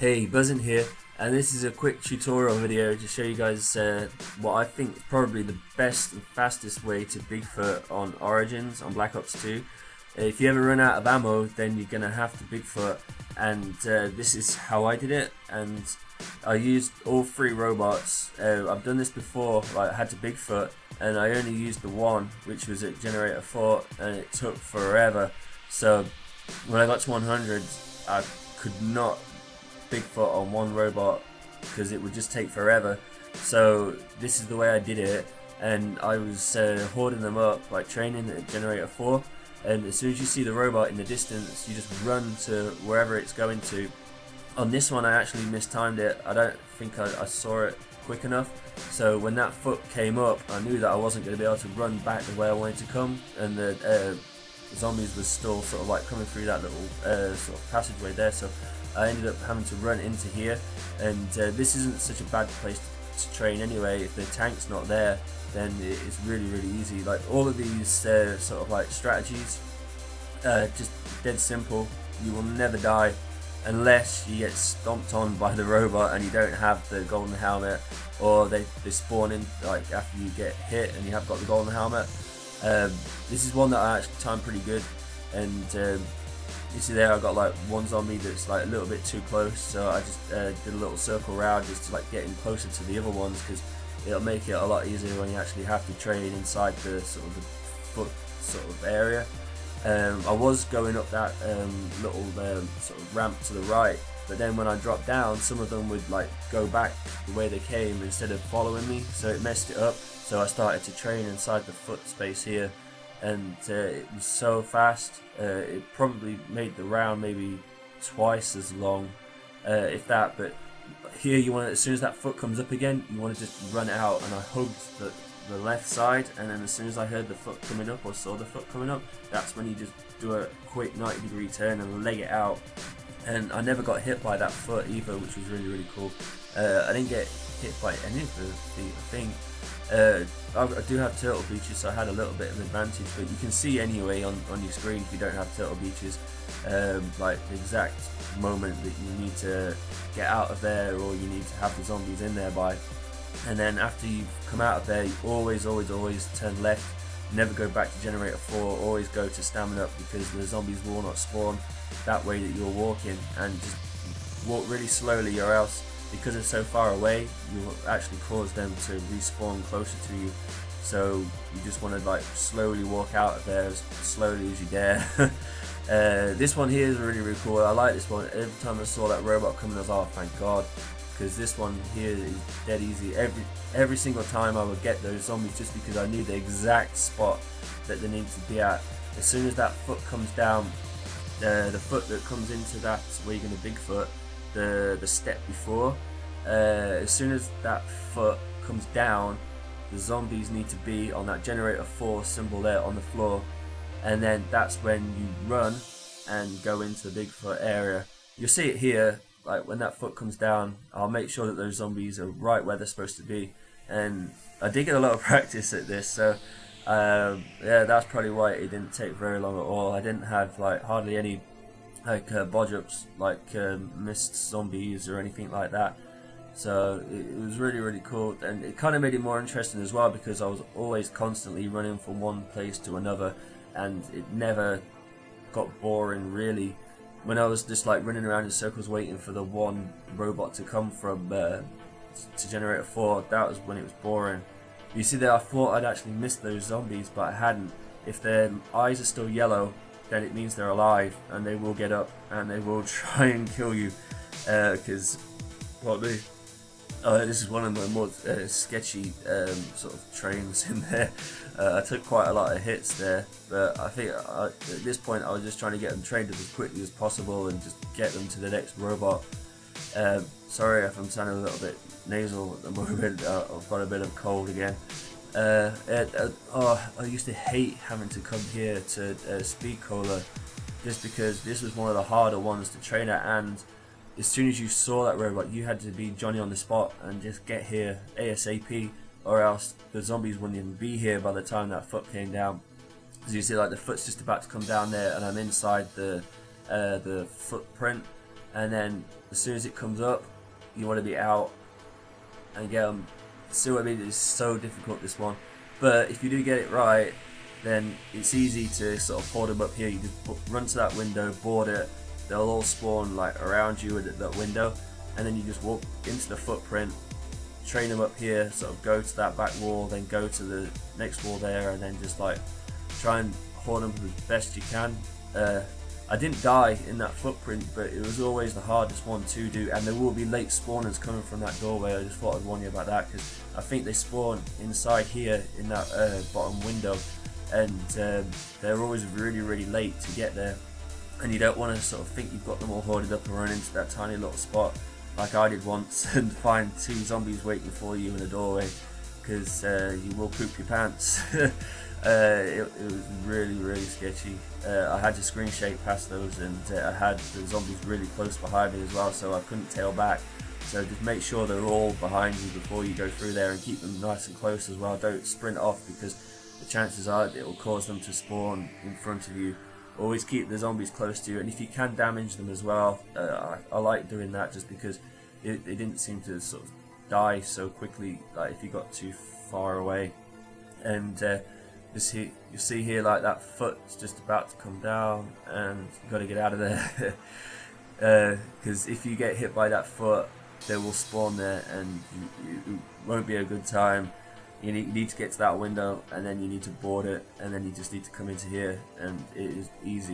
Hey, Buzzin here, and this is a quick tutorial video to show you guys what I think is probably the best and fastest way to Bigfoot on Origins on Black Ops 2. If you ever run out of ammo, then you're gonna have to Bigfoot, and this is how I did it. And I used all three robots. I've done this before. Like, I had to Bigfoot, and I only used the one, which was at Generator 4, and it took forever. So when I got to 100, I could not Bigfoot on one robot because it would just take forever. So this is the way I did it, and I was hoarding them up, like training at Generator 4, and as soon as you see the robot in the distance, you just run to wherever it's going to. On this one I actually mistimed it. I don't think I saw it quick enough, so when that foot came up I knew that I wasn't going to be able to run back the way I wanted to come, and the zombies were still sort of like coming through that little sort of passageway there, so I ended up having to run into here. And this isn't such a bad place to train anyway. If the tank's not there, then it's really easy. Like, all of these sort of like strategies, just dead simple. You will never die unless you get stomped on by the robot and you don't have the golden helmet, or they spawn in like after you get hit and you have got the golden helmet. This is one that I actually timed pretty good, and you see there I got like one zombie that's like a little bit too close, so I just did a little circle around just to like get him closer to the other ones, because it'll make it a lot easier when you actually have to train inside the sort of the foot sort of area. I was going up that little sort of ramp to the right, but then when I dropped down, some of them would like go back the way they came instead of following me, so it messed it up. So I started to train inside the foot space here, and it was so fast. It probably made the round maybe twice as long, if that. But here you want to, as soon as that foot comes up again, you want to just run out. And I hugged the left side, and then as soon as I heard the foot coming up, or saw the foot coming up, that's when you just do a quick 90-degree turn and leg it out. And I never got hit by that foot either, which was really cool. I didn't get hit by any of the feet, I think. I do have turtle beaches, so I had a little bit of advantage, but you can see anyway on your screen, if you don't have turtle beaches, like the exact moment that you need to get out of there, or you need to have the zombies in there by. And then after you've come out of there, you always turn left. Never go back to Generator 4, always go to Stamina Up, because the zombies will not spawn that way that you're walking, and just walk really slowly, or else, because they're so far away, you will actually cause them to respawn closer to you. So you just want to like slowly walk out of there as slowly as you dare. This one here is really cool. I like this one. Every time I saw that robot coming, I was, oh thank God, because this one here is dead easy. Every single time I would get those zombies, just because I knew the exact spot that they need to be at. As soon as that foot comes down, the foot that comes into that where you're going to Bigfoot, the step before, as soon as that foot comes down, the zombies need to be on that Generator 4 symbol there on the floor, and then that's when you run and go into the Bigfoot area. You'll see it here, like when that foot comes down, I'll make sure that those zombies are right where they're supposed to be. And I did get a lot of practice at this, so yeah, that's probably why it didn't take very long at all. I didn't have like hardly any like bodge-ups, like missed zombies or anything like that. So it was really cool, and it kind of made it more interesting as well, because I was always constantly running from one place to another, and it never got boring really. When I was just like running around in circles waiting for the one robot to come from to Generator 4, that was when it was boring. You see there, I thought I'd actually missed those zombies, but I hadn't. If their eyes are still yellow, then it means they're alive, and they will get up and they will try and kill you, because this is one of the more sketchy sort of trains in there. I took quite a lot of hits there, but I think at this point I was just trying to get them trained as quickly as possible and just get them to the next robot. Sorry if I'm sounding a little bit nasal at the moment. I've got a bit of cold again. I used to hate having to come here to Speed Cola, just because this was one of the harder ones to train at, and as soon as you saw that robot, you had to be Johnny on the spot and just get here ASAP, or else the zombies wouldn't even be here by the time that foot came down. As you see, like the foot's just about to come down there, and I'm inside the footprint, and then as soon as it comes up, you want to be out and get them. See what I mean? It's so difficult, this one, but if you do get it right, then it's easy to sort of hold them up here. You just run to that window, board it, they'll all spawn like around you at that window, and then you just walk into the footprint, train them up here, sort of go to that back wall, then go to the next wall there, and then just like try and hold them as best you can. I didn't die in that footprint, but it was always the hardest one to do, and there will be late spawners coming from that doorway. I just thought I'd warn you about that, because I think they spawn inside here in that bottom window, and they're always really late to get there, and you don't want to sort of think you've got them all hoarded up and run into that tiny little spot like I did once and find 2 zombies waiting for you in the doorway, because you will poop your pants. It was really sketchy. I had to screen shake past those, and I had the zombies really close behind me as well, so I couldn't tail back. So just make sure they're all behind you before you go through there, and keep them nice and close as well. Don't sprint off, because the chances are it will cause them to spawn in front of you. Always keep the zombies close to you, and if you can damage them as well, I like doing that, just because they didn't seem to sort of die so quickly, like if you got too far away. And you see here, like that foot's just about to come down, and you've got to get out of there, because if you get hit by that foot, they will spawn there, and it won't be a good time. You need to get to that window, and then you need to board it, and then you just need to come into here, and it is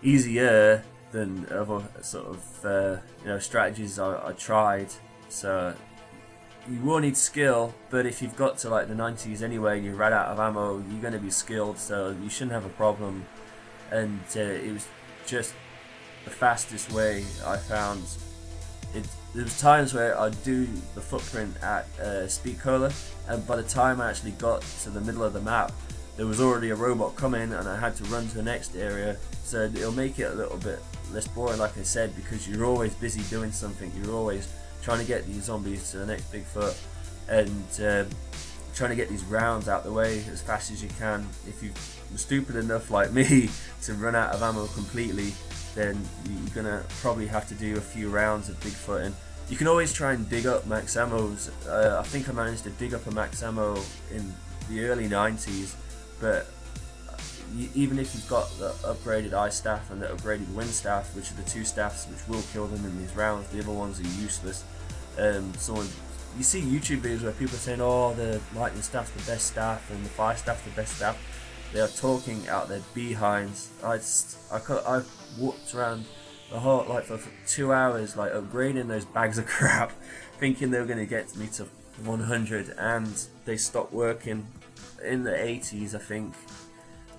easier than other sort of strategies I tried. So you will need skill, but if you've got to like the 90s anyway and you ran out of ammo, you're going to be skilled, so you shouldn't have a problem. And it was just the fastest way I found. There was times where I'd do the footprint at speed cola, and by the time I actually got to the middle of the map, there was already a robot coming, and I had to run to the next area. So it'll make it a little bit less boring, like I said, because you're always busy doing something. You're always trying to get these zombies to the next Bigfoot, and trying to get these rounds out the way as fast as you can. If you're stupid enough like me to run out of ammo completely, then you're gonna probably have to do a few rounds of Bigfooting. You can always try and dig up max ammos. I think I managed to dig up a max ammo in the early 90s, but even if you've got the upgraded eye staff and the upgraded wind staff, which are the 2 staffs which will kill them in these rounds, the other ones are useless. You see YouTube videos where people are saying, oh, the lightning staff's the best staff and the fire staff's the best staff. They are talking out their behinds. I walked around the whole, like, for 2 hours, like upgrading those bags of crap, thinking they were going to get me to 100, and they stopped working in the 80s, I think.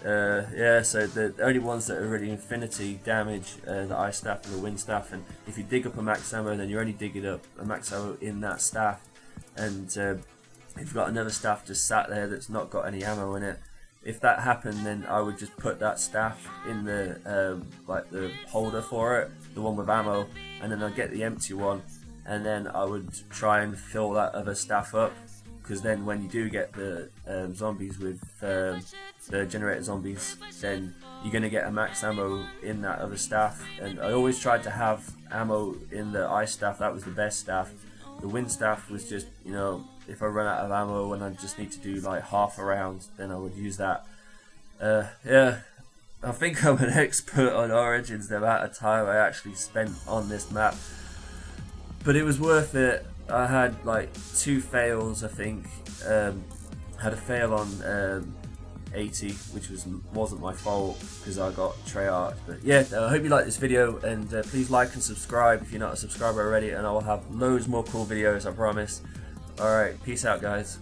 Yeah, so the only ones that are really infinity damage are the ice staff and the wind staff, and if you dig up a max ammo, then you're only digging up a max ammo in that staff, and if you've got another staff just sat there that's not got any ammo in it, if that happened, then I would just put that staff in the like the holder for it, the one with ammo, and then I'd get the empty one, and then I would try and fill that other staff up, because then when you do get the zombies with the generator zombies, then you're going to get a max ammo in that other staff. And I always tried to have ammo in the ice staff. That was the best staff. The wind staff was just, if I run out of ammo and I just need to do like half a round, then I would use that. Yeah, I think I'm an expert on Origins, the amount of time I actually spent on this map, but it was worth it. I had like 2 fails, I think. Had a fail on 80, which wasn't my fault because I got Treyarch. But yeah, I hope you like this video, and please like and subscribe if you're not a subscriber already, and I will have loads more cool videos, I promise. Alright, peace out guys.